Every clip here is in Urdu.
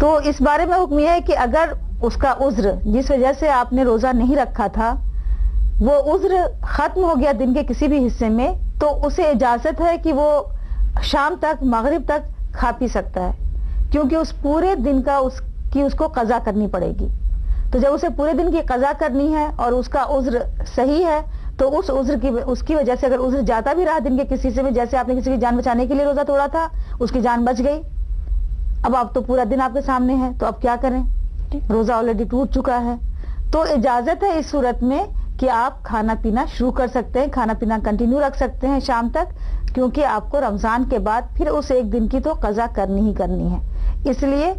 تو اس بارے میں حکم یہ ہے کہ اگر اس کا عذر جس وجہ سے آپ نے روزہ نہیں رکھا تھا وہ عذر ختم ہو گیا دن کے کسی بھی حصے میں، تو اسے اجازت ہے کہ وہ شام تک مغرب تک کھا پی سکتا ہے، کیونکہ اس پورے دن کا اس کو قضا کرنی پڑے گی۔ تو جب اسے پورے دن کی قضا کرنی ہے اور اس کا عذر صحیح ہے تو اس کی وجہ سے اگر عذر جاتا بھی رہا دن کے کسی سے بھی، جیسے آپ نے کسی کی جان بچانے کے لیے روزہ توڑا تھا، اس کی جان بچ گئی، اب تو پورا دن آپ کے سامنے ہے، تو اب کیا کریں؟ روزہ آلریڈی ٹوٹ چکا ہے۔ تو اجازت ہے اس صورت میں کہ آپ کھانا پینا شروع کر سکتے ہیں، کھانا پینا کنٹینیو رکھ سکتے ہیں شام تک، کیونکہ آپ کو رمضان کے بعد پھر اس ایک دن کی تو قضا کرنی ہی کرنی ہے۔ اس لیے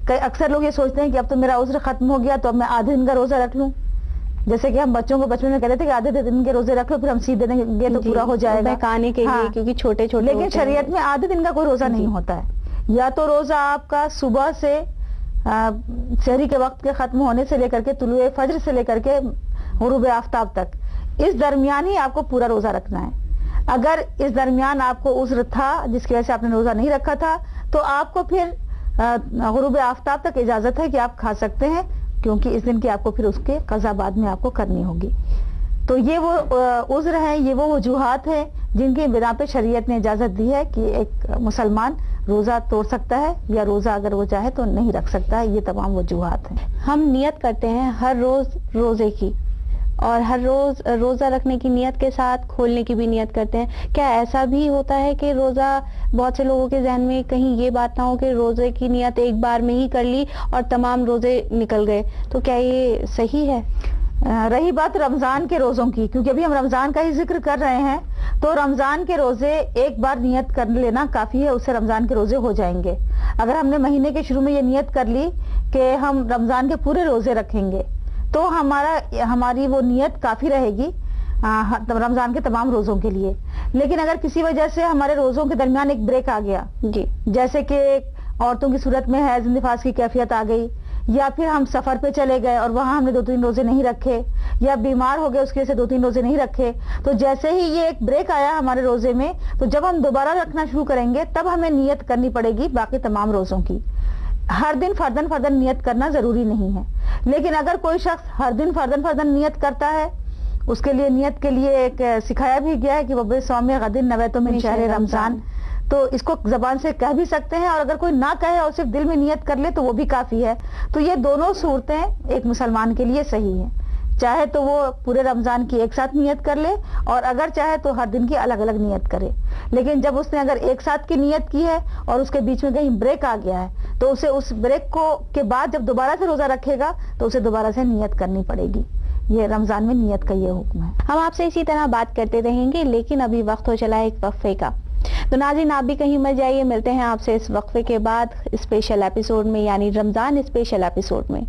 اکثر لوگ یہ سوچتے ہیں کہ اب تو میرا عذر ختم ہو گیا تو اب میں آدھے دن کا روزہ رکھ لوں، جیسے کہ ہم بچوں کو بچپن میں کہتے تھے کہ آدھے دن کے روزے رکھ لو پھر ہم سیدھ دیں گے تو پورا ہو جائے گا بہکانے کے لیے، کیونکہ چھوٹے چھوٹے، لیکن شریعت میں آدھے دن کا کوئی روزہ نہیں ہوتا ہے۔ یا تو روزہ آپ کا صبح سے سحری کے وقت کے ختم ہونے سے لے کر کے طلوع فجر سے لے کر کے غروب آفتاب تک، اس درمیان ہی آپ کو پورا روزہ رکھنا ہے۔ اگر اس درمیان آپ کو عذر تھا جس کی وجہ سے آپ نے روزہ نہیں رکھا تھا تو آپ کو پھر غروب آفتاب تک اجازت ہے کہ آپ کھا سکتے ہیں، کیونکہ اس دن کی آپ کو پھر اس کے قضا بعد میں آپ کو کرنی ہوگی۔ تو یہ وہ عذر ہیں، یہ وہ وجوہات ہیں جن کی بنا پہ شریعت نے اجازت دی ہے کہ ایک مسلمان روزہ توڑ سکتا ہے یا روزہ اگر وہ چاہے تو نہیں رکھ سکتا ہے۔ یہ تمام وجوہات ہیں۔ ہم نیت کرتے ہیں ہر روز روزے کی، اور ہر روز روزہ رکھنے کی نیت کے ساتھ کھولنے کی بھی نیت کرتے ہیں، کیا ایسا بھی ہوتا ہے کہ روزہ بہت سے لوگوں کے ذہن میں کہیں یہ بات نہ ہو کہ روزے کی نیت ایک بار میں ہی کر لی اور تمام روزے نکل گئے، تو کیا یہ صحیح ہے؟ رہی بات رمضان کے روزوں کی، کیونکہ ابھی ہم رمضان کا ہی ذکر کر رہے ہیں، تو رمضان کے روزے ایک بار نیت کر لینا کافی ہے، اس سے رمضان کے روزے ہو جائیں گے۔ اگر ہم نے مہینے کے شروع میں یہ نیت کر لی کہ ہم رمضان کے پورے روزے رکھیں گے تو ہماری وہ نیت کافی رہے گی رمضان کے تمام روزوں کے لیے۔ لیکن اگر کسی وجہ سے ہمارے روزوں کے درمیان ایک بریک آ گیا، جیسے کہ عورتوں کی صورت میں حیض نفاس کی کیفیت آ گئی، یا پھر ہم سفر پہ چلے گئے اور وہاں ہم نے 2-3 روزے نہیں رکھے، یا بیمار ہو گئے اس کی وجہ سے 2-3 روزے نہیں رکھے، تو جیسے ہی یہ ایک بریک آیا ہمارے روزے میں تو جب ہم دوبارہ رکھنا شروع کریں گے تب ہمیں نیت کرنی پڑے گی باقی تمام روزوں کی۔ ہر دن فردن نیت کرنا ضروری نہیں ہے، لیکن اگر کوئی شخص ہر دن فردن نیت کرتا ہے، اس کے لیے نیت کے لیے ایک سکھایا بھی گیا ہے کہ وہ بصوم غد نویت من شہر رمضان، تو اس کو زبان سے کہہ بھی سکتے ہیں، اور اگر کوئی نہ کہے اور صرف دل میں نیت کر لے تو وہ بھی کافی ہے۔ تو یہ دونوں صورتیں ایک مسلمان کے لیے صحیح ہیں، چاہے تو وہ پورے رمضان کی ایک ساتھ نیت کر لے اور اگر چاہے تو ہر دن کی الگ الگ نیت کرے۔ لیکن جب اس نے اگر ایک ساتھ کی نیت کی ہے اور اس کے بیچ میں کہیں بریک آ گیا ہے تو اسے اس بریک کے بعد جب دوبارہ سے روزہ رکھے گا تو اسے دوبارہ سے نیت کرنی پڑے گی۔ یہ رمضان میں نیت کا یہ حکم ہے۔ ہم آپ سے اسی طرح بات کرتے رہیں گے، لیکن ابھی وقت ہو چلا ہے ایک وقفے کا، تو ناظرین آپ بھی کہیں مت جائیے، ملتے ہیں آپ سے اس وقفے کے بعد اسپیشل ایپیسوڈ میں، یعنی رمضان اسپیشل ایپیسوڈ میں۔